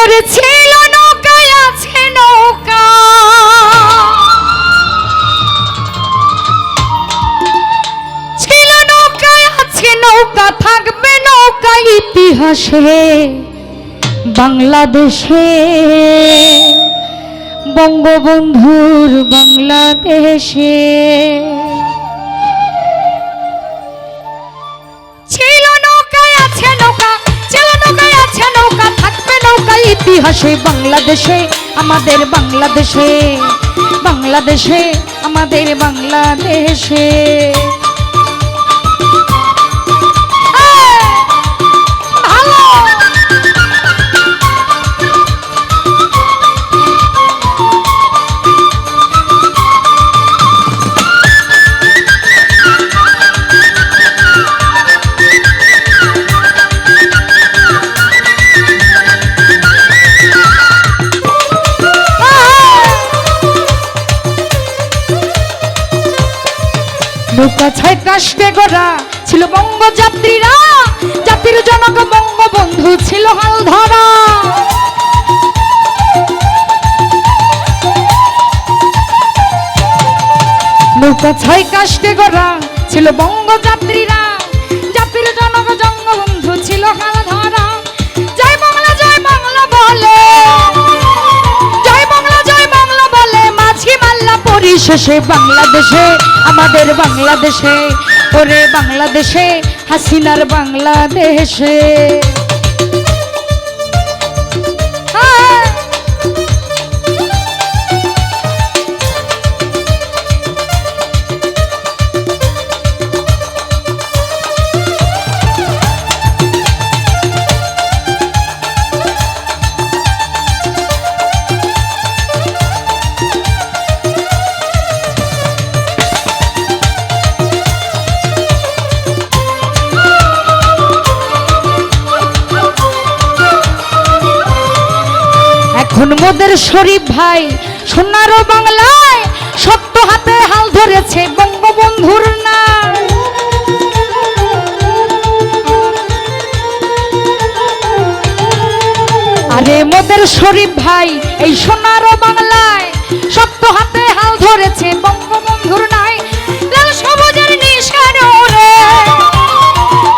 ওরে ছিল নৌকায় আছে নৌকা, ছিল নৌকায় আছে নৌকা, থাকবে নৌকা ইতিহাসে বাংলাদেশে, বঙ্গবন্ধুর বাংলাদেশে। ছিল নৌকায় আছে নৌকা, ছিল নৌকায় আছে নৌকা, থাকবে নৌকা ইতিহাসে বাংলাদেশে, আমাদের বাংলাদেশে, বাংলাদেশে, আমাদের বাংলাদেশে। নৌকা ছয় কাষ্টে গড়া ছিল বঙ্গযাত্রীরা, জাতির জনক বঙ্গবন্ধু ছিল হাল ধরা। নৌকা ছয় কাষ্টে গড়া ছিল বঙ্গযাত্রীরা, জাতির জনক বঙ্গবন্ধু ছিল হাল ধরা। জয় বাংলা বলে, জয় বাংলা বলে, মাঝি মাল্লা পরিশেষে বাংলাদেশে, আমাদের বাংলাদেশে, ওরে বাংলাদেশে, হাসিনার বাংলাদেশে। এখন মোদের শরীফ ভাই সোনার বাংলায় শক্ত হাতে হাল ধরেছে বঙ্গবন্ধুর নাম। আরে মোদের শরীফ ভাই এই সোনার বাংলায় শক্ত হাতে হাল ধরেছে বঙ্গবন্ধুর নাই। লাল সবুজের নিশান ওরে,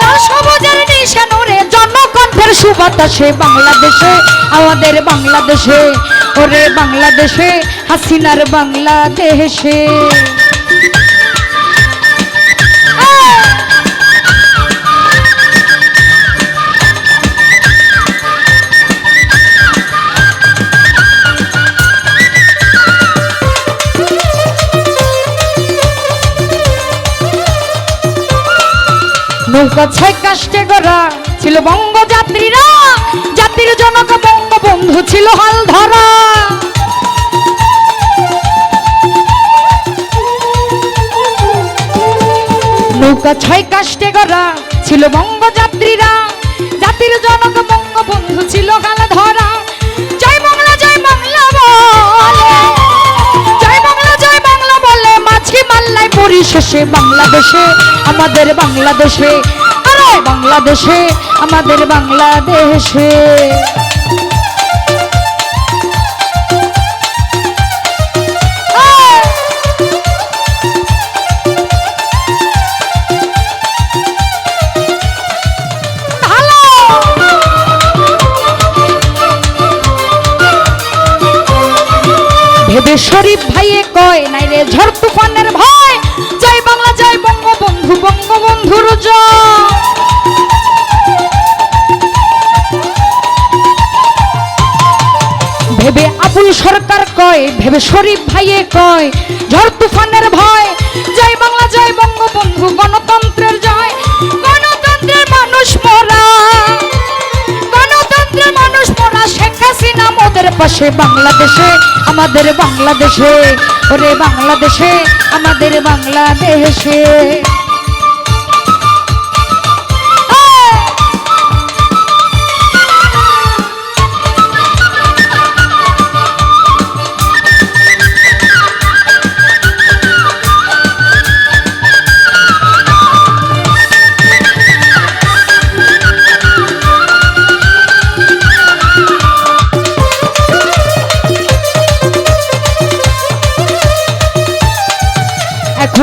লাল সবুজের নিশান ওরে, জনকণ্ঠের সুবাতাসে বাংলাদেশে, আমাদের বাংলাদেশে, ওরে বাংলাদেশে, হাসিনার বাংলাদেশে। নৌকা ছয় কাষ্টে গড়া ছিল বঙ্গযাত্রীরা, জাতির জনক বঙ্গবন্ধু ছিল হাল ধরা। নৌকা ছয় কাষ্টে গড়া ছিল বঙ্গযাত্রীরা, জাতির জনক বঙ্গবন্ধু ছিল হাল ধরা। জয় বাংলা বলে, জয় বাংলা বলে, মাঝি মাল্লায় পরিশেষে বাংলাদেশে, আমাদের বাংলাদেশে, আরে বাংলাদেশে, আমাদের বাংলাদেশে। ভেবে শরীফ ভাইয়ে কয় নাই রে ঝড় তুফানের ভয়, জয় বাংলা জয় বঙ্গবন্ধু, বঙ্গবন্ধুর জয়। ভেবে আবুল সরকার কয়, ভেবে শরীফ ভাইয়ে কয়, ঝড় তুফানের ভয়, জয় বাংলা জয় বঙ্গবন্ধু, গণতন্ত্রের জয়। গণতন্ত্রের মানুষ মোরা, গণতন্ত্রের মানুষ মোরা, শেখ হাসিনা মোদের পাশে বাংলাদেশে, আমাদের বাংলাদেশে, ওরে বাংলাদেশে, আমাদের বাংলাদেশে।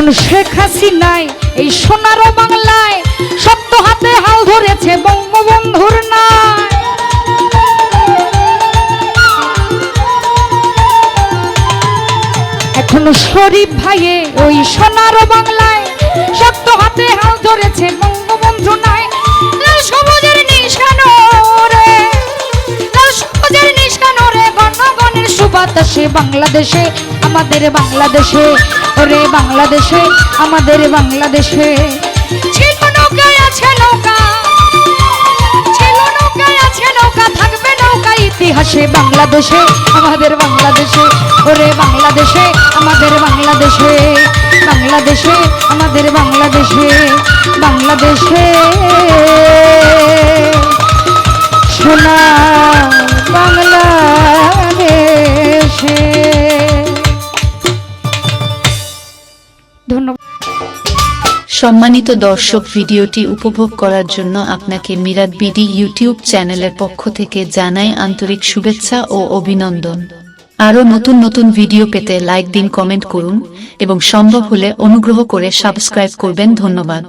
এখন শেখ হাসিনায় এই সোনার বাংলায় শক্ত হাতে হাল ধরেছে বঙ্গবন্ধুর নাই। এখন শরীফ ভাইয়ে ওই সোনার বাংলায় শক্ত হাতে হাল ধরেছে বঙ্গবন্ধু নাই। লাল সবুজের নিশানো রে, লাল সবুজের নিশানো রে, গণগণের সুবাতাসে বাংলাদেশে, আমাদের বাংলাদেশে, ওরে বাংলাদেশে, আমাদের বাংলাদেশে। ছিল নৌকায় আছে নৌকা, ছিল নৌকায় আছে নৌকা, থাকবে নৌকা ইতিহাসে বাংলাদেশে, আমাদের বাংলাদেশে, ওরে বাংলাদেশে, আমাদের বাংলাদেশে, বাংলাদেশে, আমাদের বাংলাদেশে, বাংলাদেশে সোনা বাংলাদেশে। ধন্যবাদ। সম্মানিত দর্শক, ভিডিওটি উপভোগ করার জন্য আপনাকে মিরাত বিডি ইউটিউব চ্যানেলের পক্ষ থেকে জানাই আন্তরিক শুভেচ্ছা ও অভিনন্দন। আরও নতুন নতুন ভিডিও পেতে লাইক দিন, কমেন্ট করুন এবং সম্ভব হলে অনুগ্রহ করে সাবস্ক্রাইব করবেন। ধন্যবাদ।